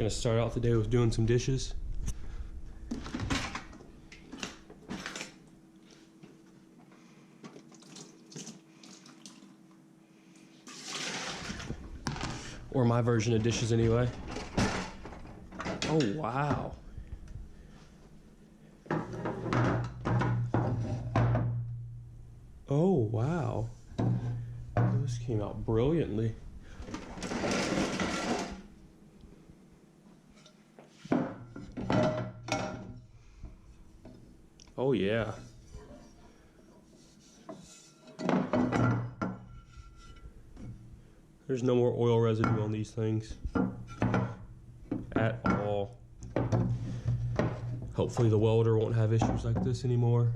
Gonna start out the day with doing some dishes. Or my version of dishes anyway. Oh, wow. Oh, wow. This came out brilliantly. Oh, yeah. There's no more oil residue on these things at all. Hopefully the welder won't have issues like this anymore.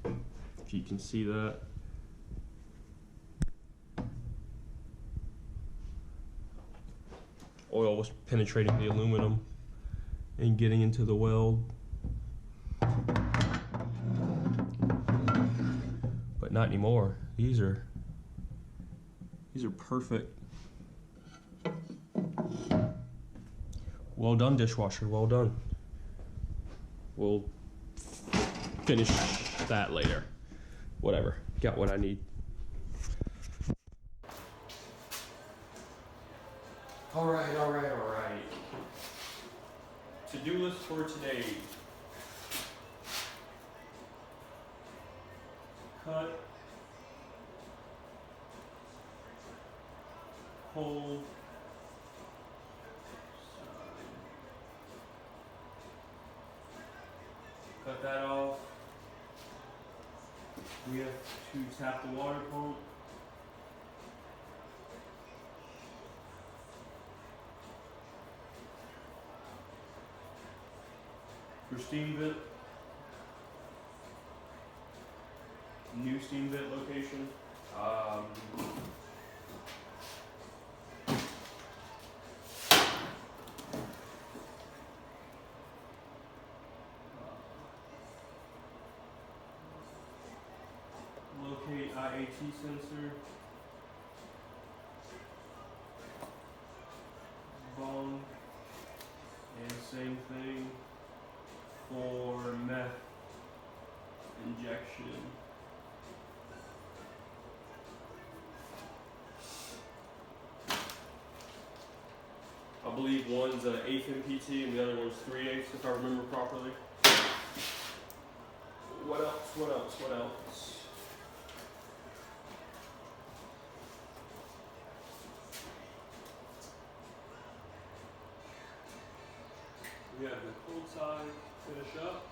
If you can see that. Oil was penetrating the aluminum and getting into the weld. But not anymore. These are perfect. Well done, dishwasher, well done. We'll finish that later. Whatever, got what I need. All right. To-do list for today. Cut, hold, cut that off. We have to tap the water pump. For steam vent, new steam vent location. Locate IAT sensor. Bong. And same thing for meth injection. I believe one's an 1/8 MPT and the other one's 3/8 if I remember properly. What else? We have the cold side finish up.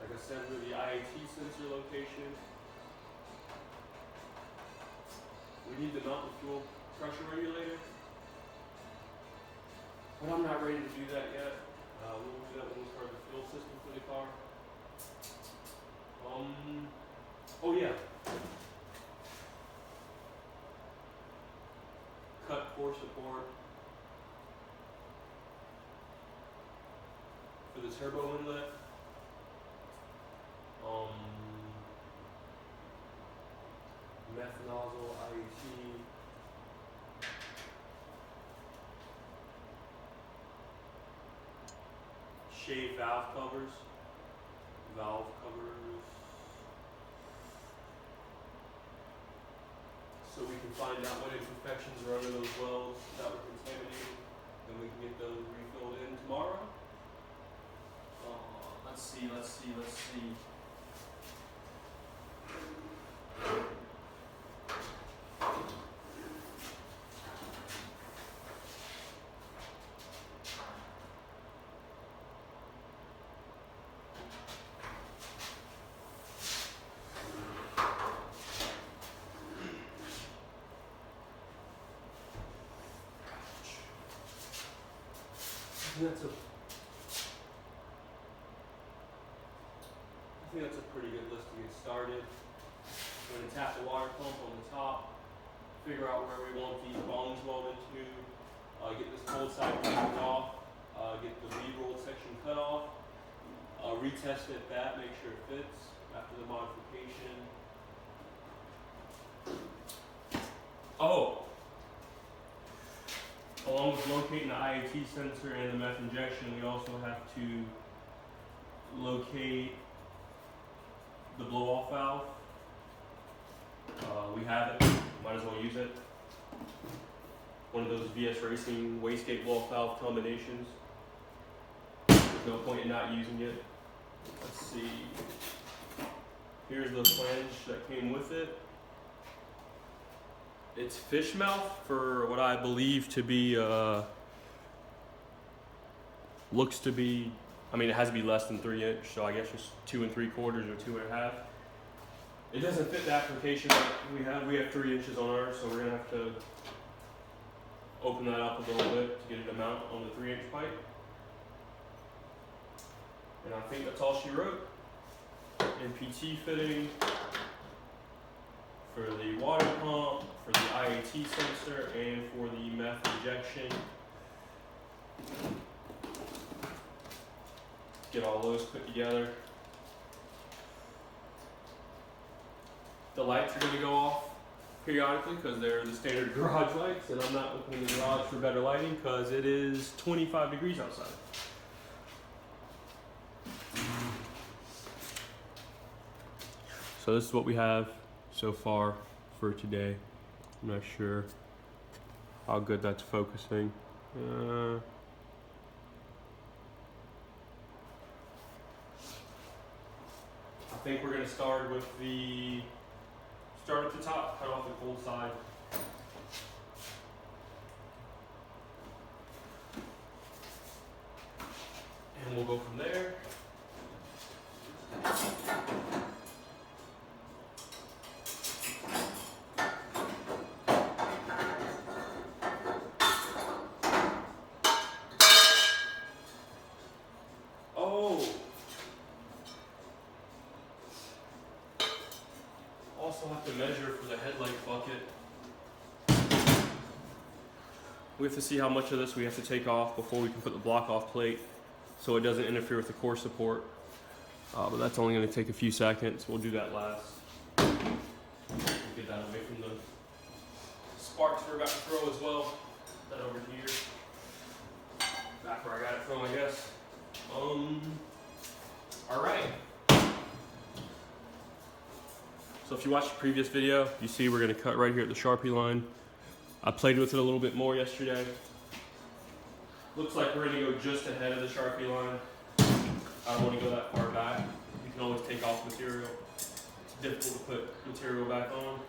Like I said, with the IAT sensor location. We need to mount the fuel pressure regulator. But I'm not ready to do that yet. We'll do that when we start the fuel system for the car. Oh yeah. Cut core support for the turbo inlet. Meth nozzle, IAT. Shave valve covers. So we can find out what imperfections are under those welds that were contaminated, and we can get those refilled in tomorrow. Let's see. I think that's a pretty good list to get started. We're going to tap the water pump on the top, figure out where we want these bongs welded to, get this cold side taken off, get the V-rolled section cut off, retest it that, make sure it fits after the modification. Oh, as locating the IAT sensor and the meth injection, we also have to locate the blow-off valve. We have it, might as well use it. One of those VS Racing wastegate blow-off valve combinations. There's no point in not using it. Let's see. Here's the flange that came with it. It's fish mouth for what I believe to be, looks to be, I mean, it has to be less than 3 inch, so I guess just 2 3/4 or 2 1/2. It doesn't fit the application that we have. We have 3 inches on ours, so we're gonna have to open that up a little bit to get it to mount on the 3 inch pipe. And I think that's all she wrote. NPT fitting for the water pump, for the IAT sensor, and for the meth injection. Get all those put together. The lights are going to go off periodically because they're the standard garage lights, and I'm not looking in the garage for better lighting because it is 25 degrees outside. So this is what we have so far for today. I'm not sure how good that's focusing. I think we're going to start with start at the top, cut off the cold side. And we'll go from there. Also have to measure for the headlight bucket. We have to see how much of this we have to take off before we can put the block off plate so it doesn't interfere with the core support. But that's only going to take a few seconds. We'll do that last. Get that away from the sparks we're about to throw as well. Put that over here. Back where I got it from, I guess. Alright. So if you watched the previous video, you see we're going to cut right here at the Sharpie line. I played with it a little bit more yesterday. Looks like we're going to go just ahead of the Sharpie line. I don't want to go that far back. You can always take off material. It's difficult to put material back on.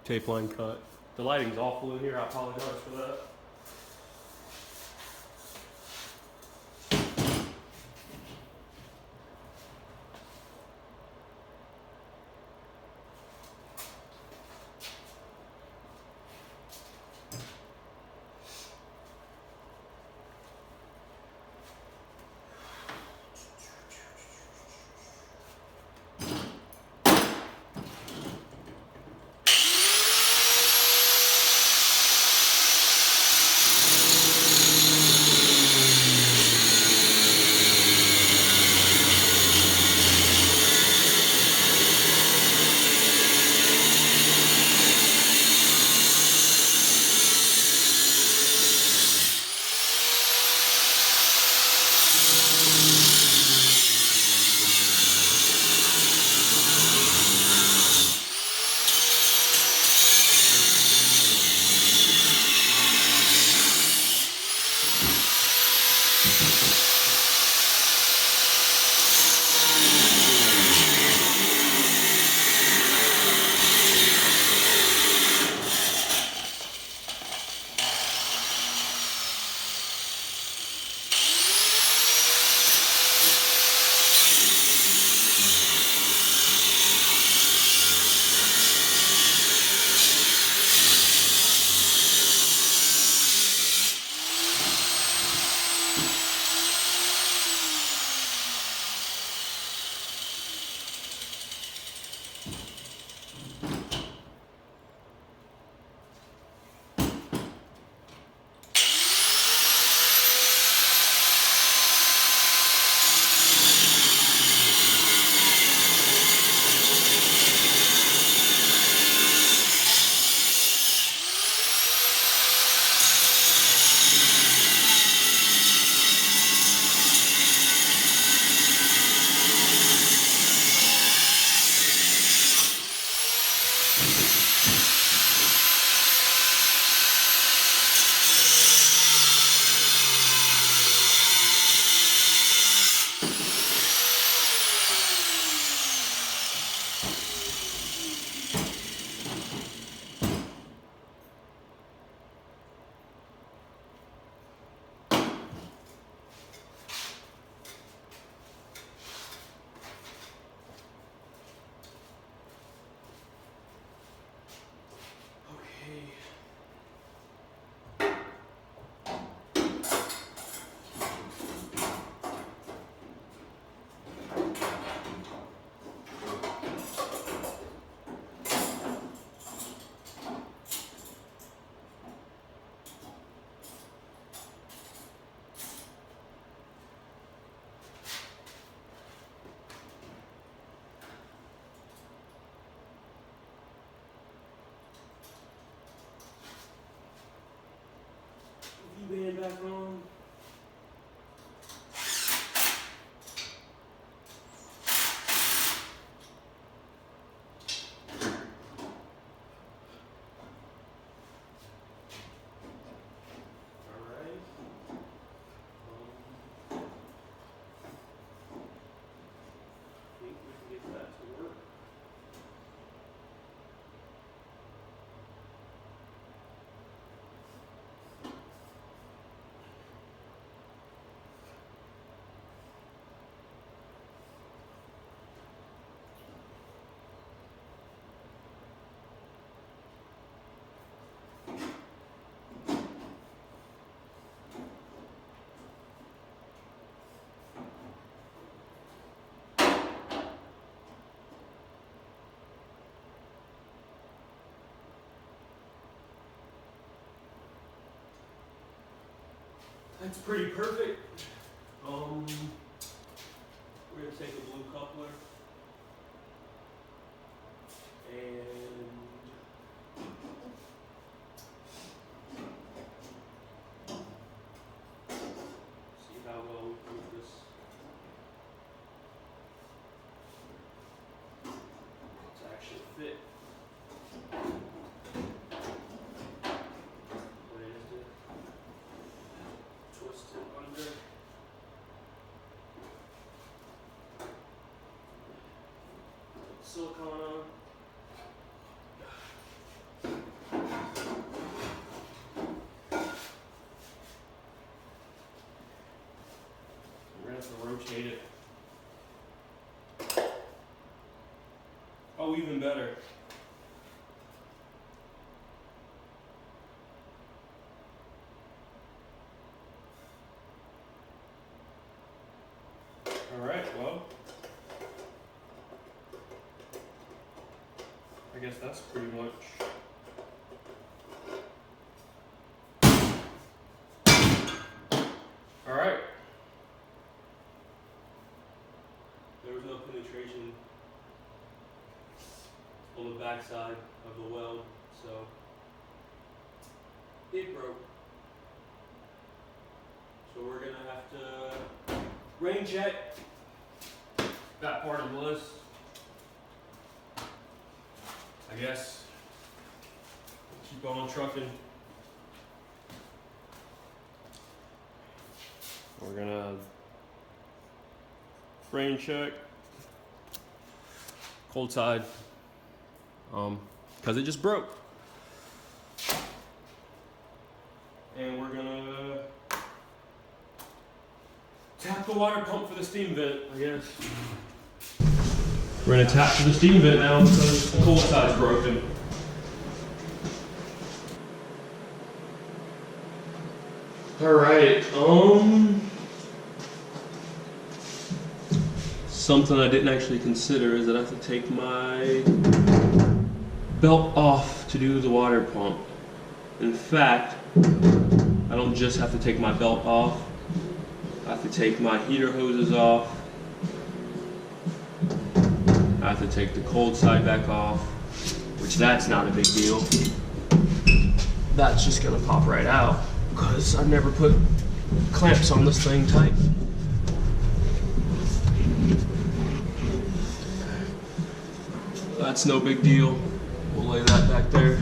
Tape line cut. The lighting's awful in here, I apologize for that. That's pretty perfect. We're gonna take a blue coupler and see how well we proof this. To actually fit. What is it? Twist it under. Silicone on. We're gonna have to rotate it. Oh, even better. All right, well, I guess that's pretty much. All right. There was no penetration on the backside of the weld, so it broke. So we're gonna have to rain check that part of the list. I guess keep on trucking. We're gonna rain check cold side, because it just broke. And we're gonna tap the water pump for the steam vent, I guess. We're gonna tap to the steam vent now because the cold side's broken. All right, something I didn't actually consider is that I have to take my belt off to do the water pump. In fact, I don't just have to take my belt off, I have to take my heater hoses off, I have to take the cold side back off, which that's not a big deal. That's just gonna pop right out because I've never put clamps on this thing tight. That's no big deal. We'll lay that back there.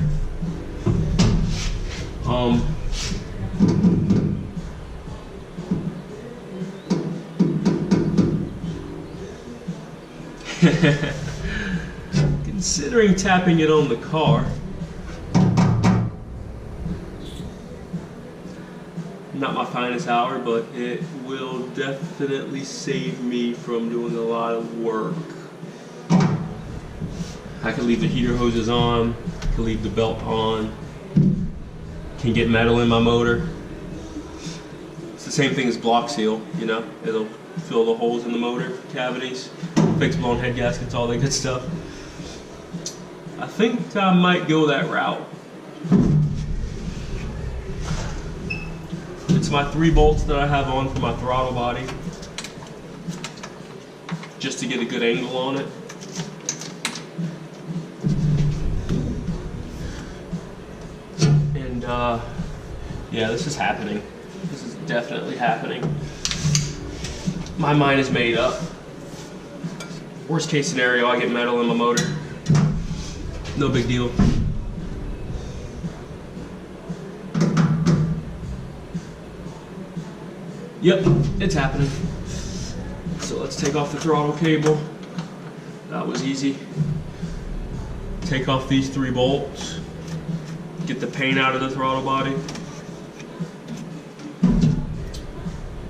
Considering tapping it on the car, not my finest hour, but it will definitely save me from doing a lot of work. I can leave the heater hoses on, can leave the belt on, can get metal in my motor. It's the same thing as block seal, you know, it'll fill the holes in the motor cavities, fix blown head gaskets, all that good stuff. I think I might go that route. It's my 3 bolts that I have on for my throttle body, just to get a good angle on it. And yeah, this is happening. This is definitely happening. My mind is made up. Worst case scenario, I get metal in my motor. No big deal. Yep, it's happening. So let's take off the throttle cable. That was easy. Take off these 3 bolts. Get the paint out of the throttle body.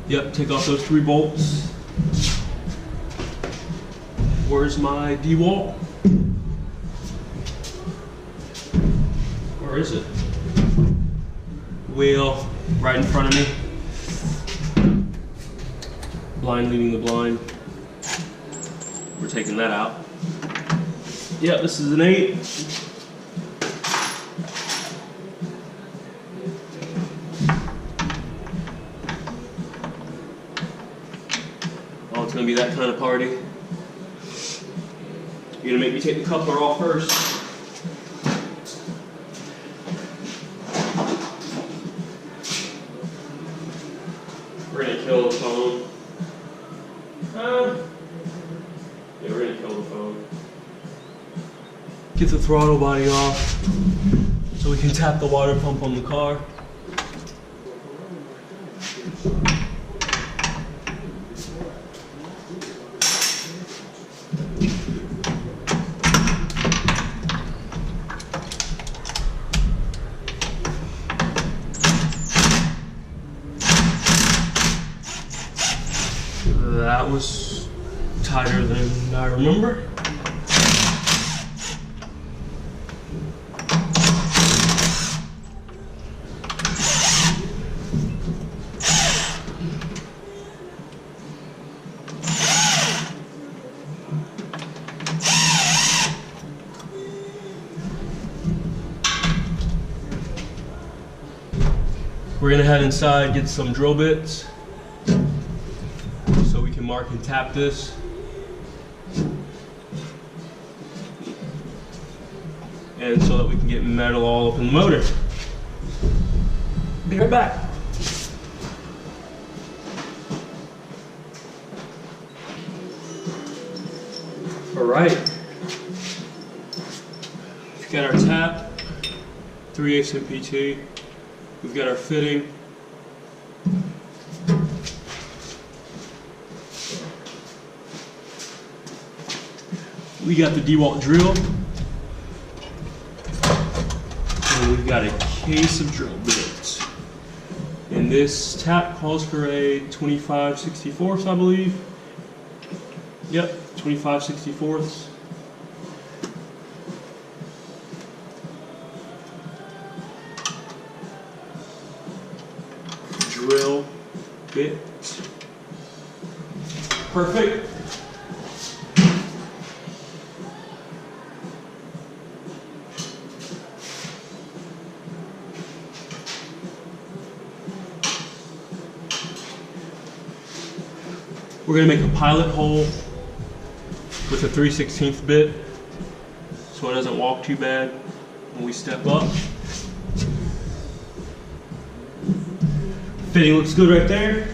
Yep, take off those 3 bolts. Where's my D-wall? Where is it? Wheel right in front of me. Blind leading the blind. We're taking that out. Yep, this is an 8. it's gonna be that kind of party. You're gonna make me take the coupler off first. We're gonna kill the phone. Yeah, we're gonna kill the phone. Get the throttle body off so we can tap the water pump on the car. That was tighter than I remember. We're gonna head inside, get some drill bits so we can mark and tap this. And so that we can get metal all up in the motor. Be right back. All right. We've got our tap, 3/8 MPT. We've got our fitting. We got the DeWalt drill. And we've got a case of drill bits. And this tap calls for a 25/64, I believe. Yep, 25/64. Drill bit. Perfect. We're going to make a pilot hole with a 3/16 bit so it doesn't walk too bad when we step up. Fitting looks good right there.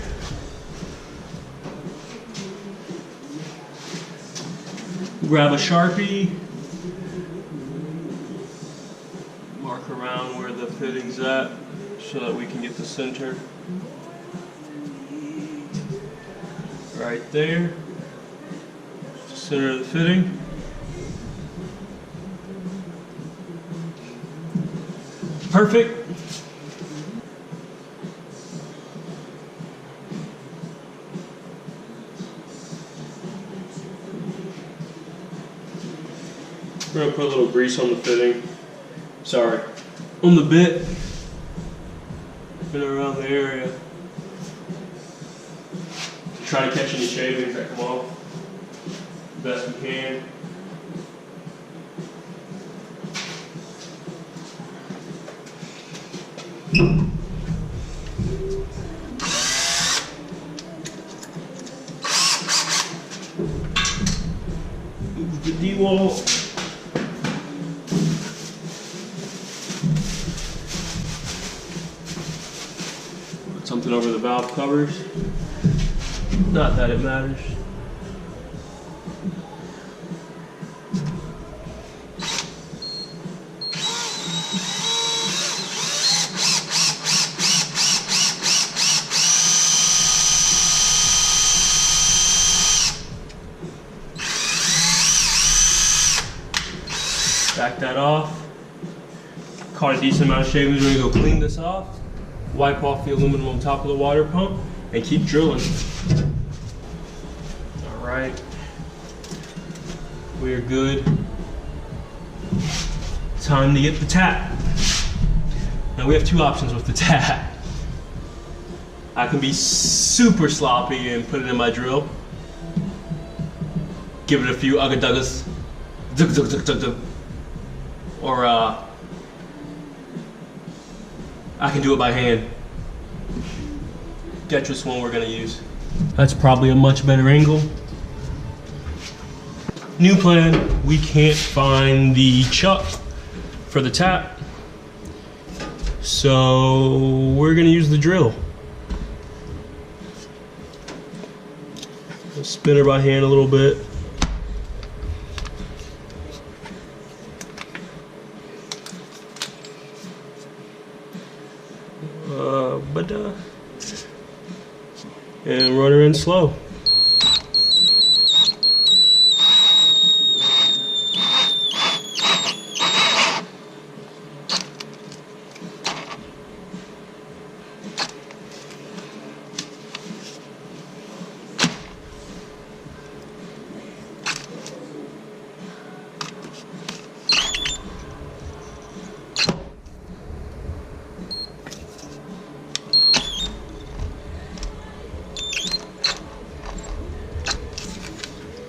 Grab a Sharpie, mark around where the fitting's at so that we can get the center. Right there, center of the fitting. Perfect. We're gonna put a little grease on the fitting. Sorry, on the bit and around the area. Try to catch any shavings that come off the best we can. Move the DeWalt. Put something over the valve covers. Not that it matters. Back that off. Caught a decent amount of shavings. We're gonna go clean this off, wipe off the aluminum on top of the water pump, and keep drilling. Right, we are good. Time to get the tap. Now we have two options with the tap. I can be super sloppy and put it in my drill. Give it a few ugga-duggas. Or I can do it by hand. Guess which one we're gonna use. That's probably a much better angle. New plan, we can't find the chuck for the tap, so we're gonna use the drill. Spin her by hand a little bit. And run her in slow.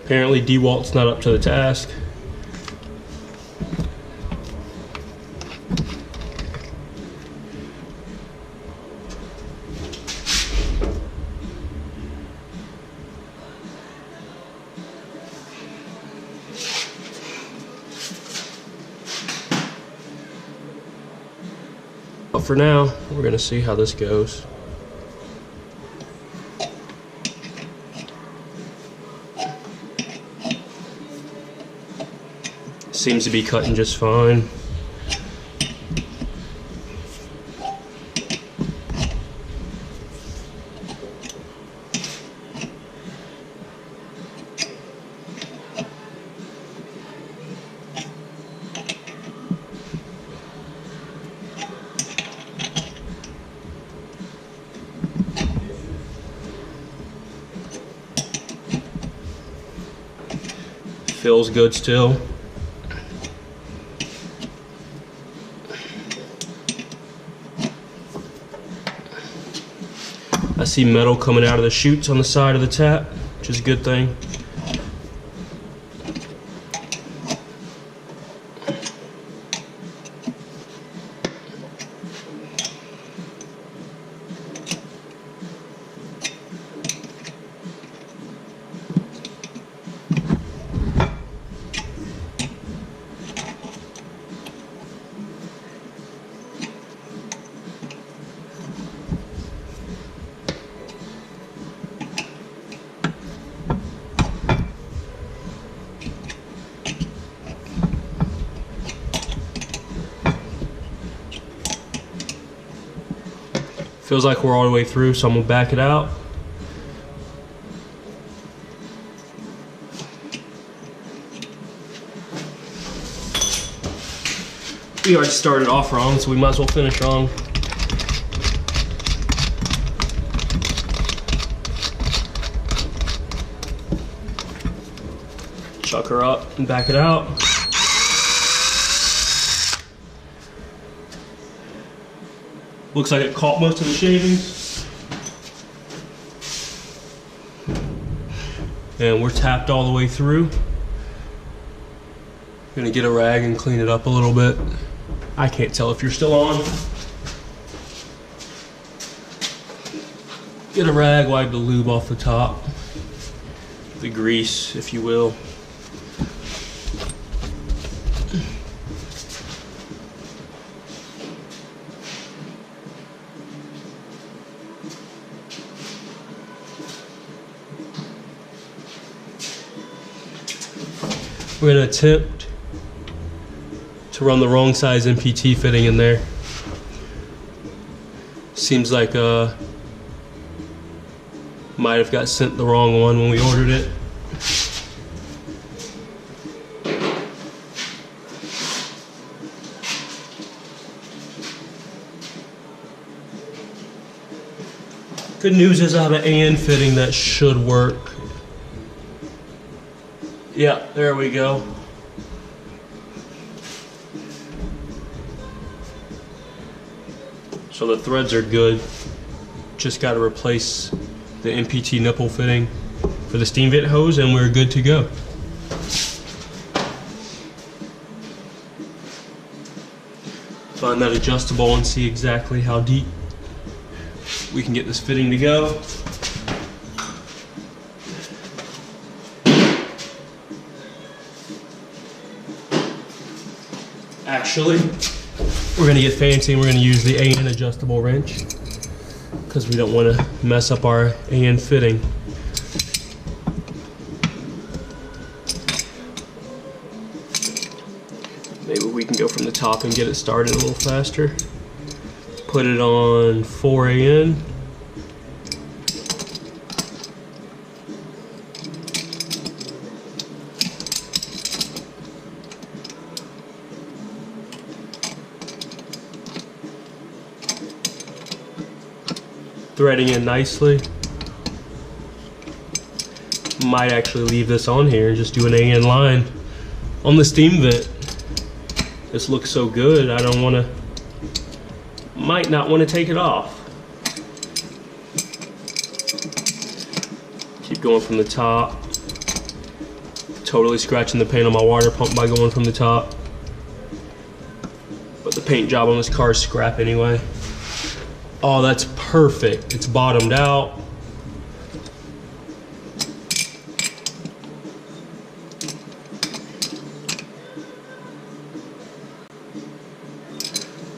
Apparently DeWalt's not up to the task. But for now, we're gonna see how this goes. Seems to be cutting just fine. Feels good still. I see metal coming out of the chutes on the side of the tap, which is a good thing. Feels like we're all the way through, so I'm gonna back it out. We already started off wrong, so we might as well finish wrong. Chuck her up and back it out. Looks like it caught most of the shavings. And we're tapped all the way through. Gonna get a rag and clean it up a little bit. I can't tell if you're still on. Get a rag, wipe the lube off the top. The grease, if you will. We're going to attempt to run the wrong size MPT fitting in there. Seems like might have got sent the wrong one when we ordered it. Good news is I have an AN fitting that should work. Yeah, there we go. So the threads are good. Just got to replace the MPT nipple fitting for the steam vent hose and we're good to go. Find that adjustable and see exactly how deep we can get this fitting to go. Actually, we're gonna get fancy and we're gonna use the AN adjustable wrench because we don't want to mess up our AN fitting. Maybe we can go from the top and get it started a little faster. Put it on 4 AN. Threading in nicely. Might actually leave this on here and just do an AN line on the steam vent. This looks so good, I don't want to, might not want to take it off. Keep going from the top. Totally scratching the paint on my water pump by going from the top. But the paint job on this car is scrap anyway. Oh, that's perfect. It's bottomed out.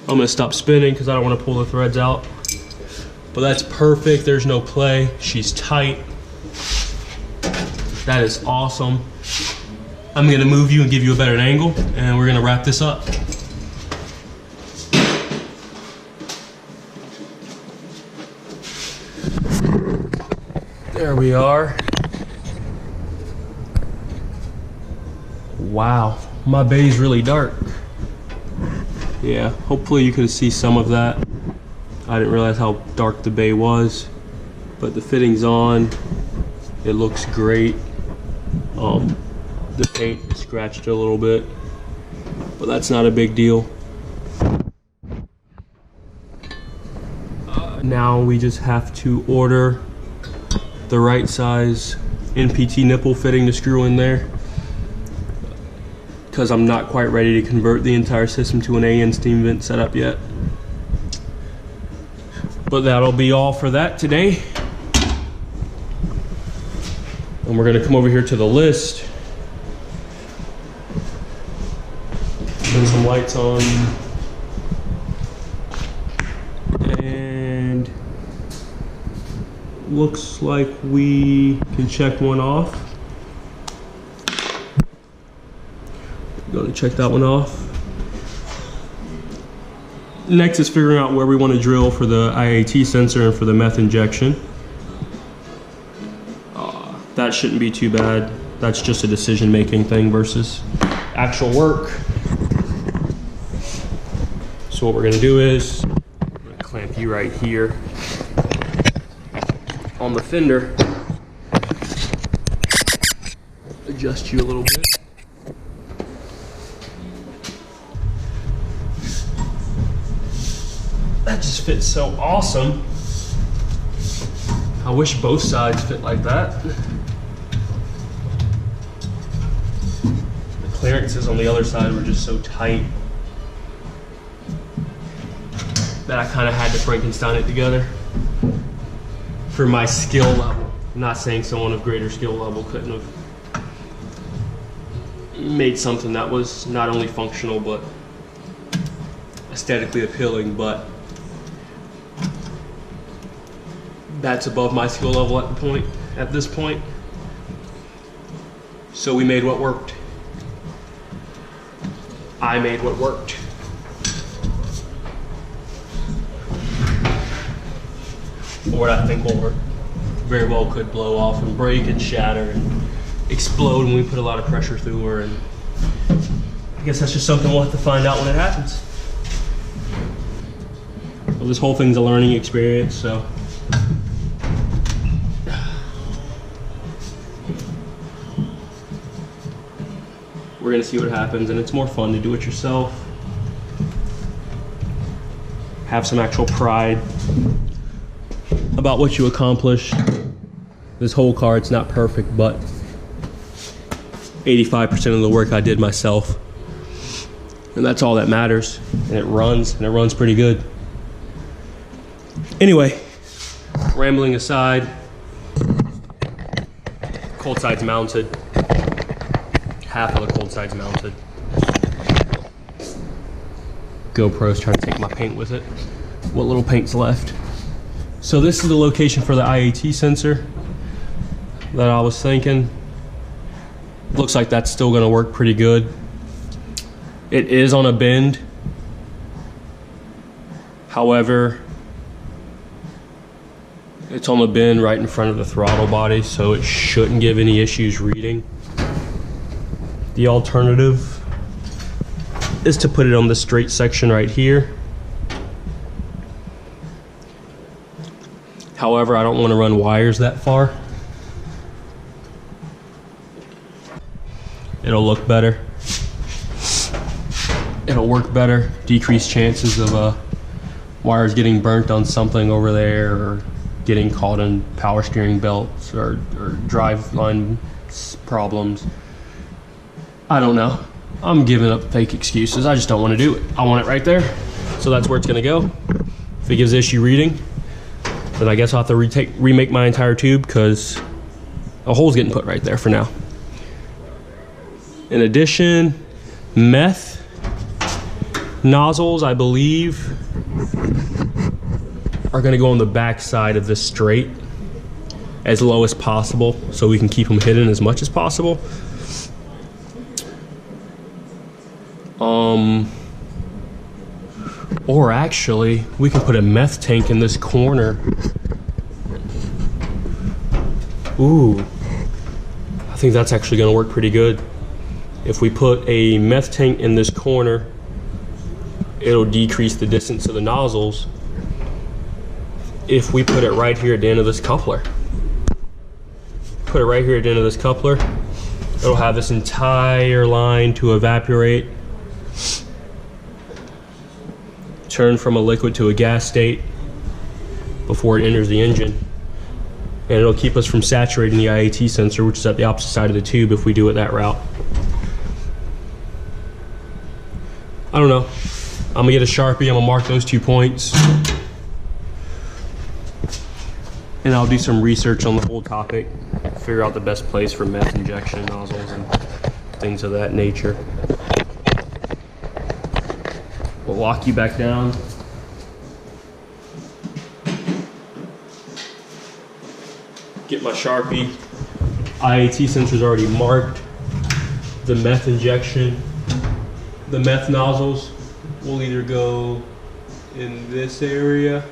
I'm gonna stop spinning because I don't want to pull the threads out. But that's perfect. There's no play. She's tight. That is awesome. I'm gonna move you and give you a better angle, and we're gonna wrap this up. There we are. Wow, my bay's really dark. Yeah, hopefully you could see some of that. I didn't realize how dark the bay was, but the fitting's on. It looks great. The paint scratched a little bit, but that's not a big deal. Now we just have to order the right size NPT nipple fitting to screw in there, because I'm not quite ready to convert the entire system to an AN steam vent setup yet. But that'll be all for that today. And we're gonna come over here to the list. Turn some lights on. And looks like we can check one off. Going to check that one off. Next is figuring out where we want to drill for the IAT sensor and for the meth injection. That shouldn't be too bad. That's just a decision-making thing versus actual work. So what we're going to do is I'm going to clamp you right here on the fender. Adjust you a little bit. That just fits so awesome. I wish both sides fit like that. The clearances on the other side were just so tight that I kind of had to Frankenstein it together for my skill level. I'm not saying someone of greater skill level couldn't have made something that was not only functional but aesthetically appealing, but that's above my skill level at this point. So we made what worked. I made what worked. Or what I think will work. Very well could blow off and break and shatter and explode when we put a lot of pressure through her, and I guess that's just something we'll have to find out when it happens. Well, this whole thing's a learning experience, so we're gonna see what happens, and it's more fun to do it yourself. Have some actual pride about what you accomplish. This whole car, it's not perfect, but 85% of the work I did myself. And that's all that matters. And it runs pretty good. Anyway, rambling aside, cold side's mounted. Half of the cold side's mounted. GoPro's trying to take my paint with it. What little paint's left. So this is the location for the IAT sensor that I was thinking. Looks like that's still gonna work pretty good. It is on a bend. However, it's on the bend right in front of the throttle body, so it shouldn't give any issues reading. The alternative is to put it on the straight section right here. However, I don't want to run wires that far. It'll look better. It'll work better. Decrease chances of wires getting burnt on something over there, or getting caught in power steering belts, or drive line problems. I don't know. I'm giving up fake excuses. I just don't want to do it. I want it right there. So that's where it's going to go. If it gives issue reading, then I guess I'll have to remake my entire tube, because a hole's getting put right there for now. In addition, Meth nozzles, I believe, are going to go on the back side of this straight as low as possible, so we can keep them hidden as much as possible. Or actually, we can put a meth tank in this corner. Ooh, I think that's actually gonna work pretty good. If we put a meth tank in this corner, it'll decrease the distance of the nozzles. If we put it right here at the end of this coupler, it'll have this entire line to evaporate, turn from a liquid to a gas state before it enters the engine. And it'll keep us from saturating the IAT sensor, which is at the opposite side of the tube, if we do it that route. I don't know. I'm gonna get a Sharpie, I'm gonna mark those 2 points. And I'll do some research on the whole topic, figure out the best place for meth injection nozzles and things of that nature. We'll lock you back down. Get my Sharpie. IAT sensor's already marked. The meth injection, the meth nozzles will either go in this area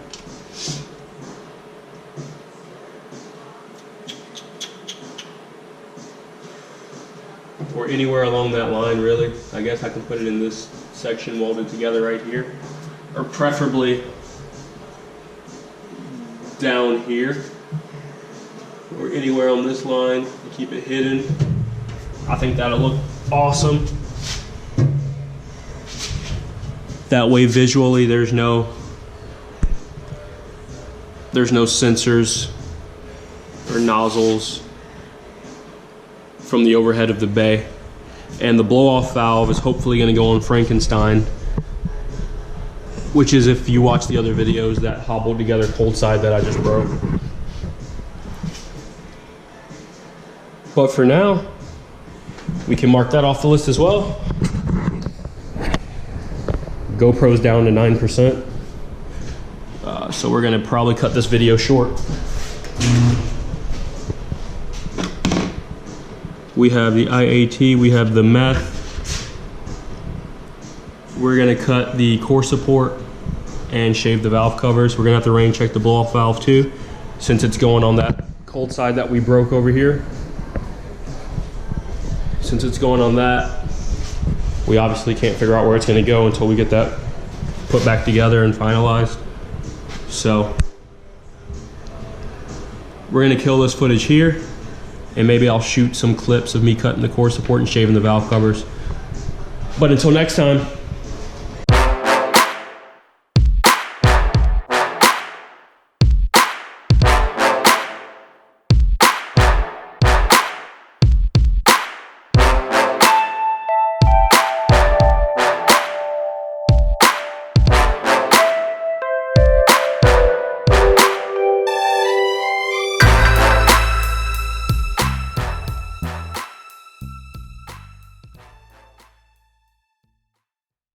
or anywhere along that line, really. I guess I can put it in this section welded together right here, or preferably down here, or anywhere on this line to keep it hidden. I think that'll look awesome. That way visually there's no sensors or nozzles from the overhead of the bay. And the blow-off valve is hopefully going to go on Frankenstein, which is, if you watch the other videos, that hobbled together cold side that I just broke. But for now, we can mark that off the list as well. GoPro's down to 9%. So we're going to probably cut this video short. We have the IAT, we have the Meth. We're gonna cut the core support and shave the valve covers. We're gonna have to rain check the blow-off valve too, since it's going on that cold side that we broke over here. Since it's going on that, we obviously can't figure out where it's gonna go until we get that put back together and finalized. So we're gonna kill this footage here. And maybe I'll shoot some clips of me cutting the core support and shaving the valve covers. But until next time,